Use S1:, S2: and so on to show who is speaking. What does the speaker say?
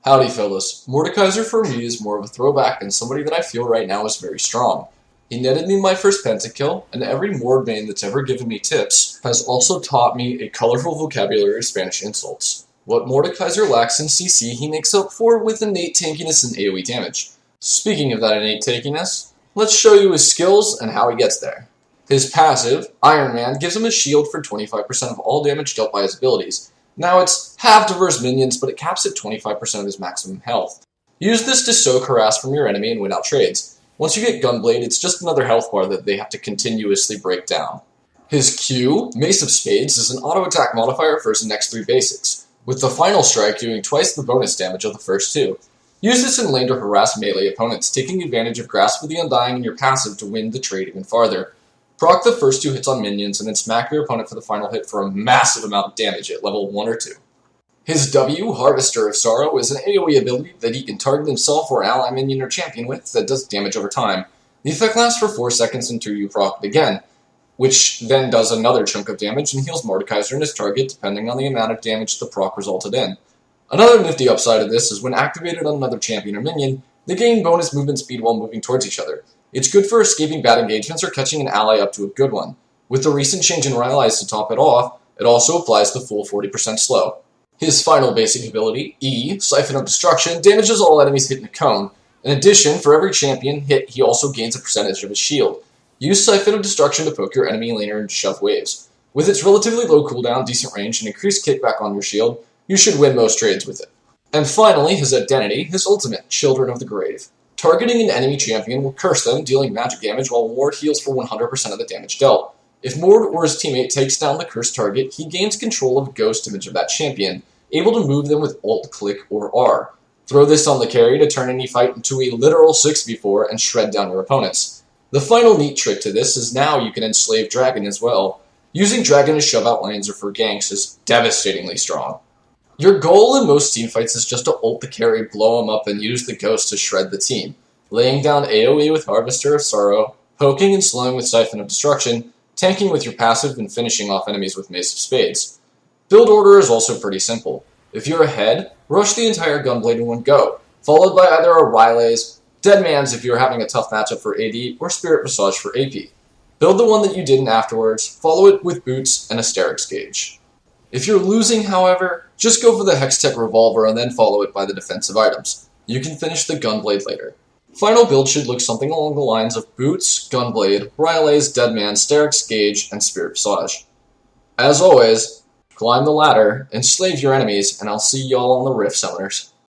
S1: Howdy fellas, Mordekaiser for me is more of a throwback than somebody that I feel right now is very strong. He netted me my first pentakill, and every Morde main that's ever given me tips has also taught me a colorful vocabulary of Spanish insults. What Mordekaiser lacks in CC he makes up for with innate tankiness and AoE damage. Speaking of that innate tankiness, let's show you his skills and how he gets there. His passive, Iron Man, gives him a shield for 25% of all damage dealt by his abilities. Now it's half diverse minions, but it caps at 25% of his maximum health. Use this to soak harass from your enemy and win out trades. Once you get Gunblade, it's just another health bar that they have to continuously break down. His Q, Mace of Spades, is an auto-attack modifier for his next 3 basics, with the final strike doing twice the bonus damage of the first 2. Use this in lane to harass melee opponents, taking advantage of Grasp of the Undying in your passive to win the trade even farther. Proc the first 2 hits on minions, and then smack your opponent for the final hit for a massive amount of damage at level 1 or 2. His W, Harvester of Sorrow, is an AoE ability that he can target himself or ally minion or champion with that does damage over time. The effect lasts for 4 seconds until you proc it again, which then does another chunk of damage and heals Mordekaiser and his target depending on the amount of damage the proc resulted in. Another nifty upside of this is when activated on another champion or minion, they gain bonus movement speed while moving towards each other. It's good for escaping bad engagements or catching an ally up to a good one. With the recent change in Rylais to top it off, it also applies the full 40% slow. His final basic ability, E, Siphon of Destruction, damages all enemies hit in a cone. In addition, for every champion hit, he also gains a percentage of his shield. Use Siphon of Destruction to poke your enemy laner and shove waves. With its relatively low cooldown, decent range, and increased kickback on your shield, you should win most trades with it. And finally, his identity, his ultimate, Children of the Grave. Targeting an enemy champion will curse them, dealing magic damage while Morde heals for 100% of the damage dealt. If Morde or his teammate takes down the cursed target, he gains control of ghost image of that champion, able to move them with Alt, Click, or R. Throw this on the carry to turn any fight into a literal 6v4 and shred down your opponents. The final neat trick to this is now you can enslave Dragon as well. Using Dragon to shove out lanes or for ganks is devastatingly strong. Your goal in most teamfights is just to ult the carry, blow him up, and use the ghost to shred the team. Laying down AoE with Harvester of Sorrow, poking and slowing with Siphon of Destruction, tanking with your passive, and finishing off enemies with Mace of Spades. Build order is also pretty simple. If you're ahead, rush the entire Gunblade in one go, followed by either a Rylais, Deadmans if you're having a tough matchup for AD, or Spirit Visage for AP. Build the one that you didn't afterwards, follow it with Boots and Asterix Gage. If you're losing, however, just go for the Hextech Revolver and then follow it by the defensive items. You can finish the Gunblade later. Final build should look something along the lines of Boots, Gunblade, Rylais, Deadman, Asterix Gage, and Spirit Visage. As always, climb the ladder, enslave your enemies, and I'll see y'all on the Rift Summoners.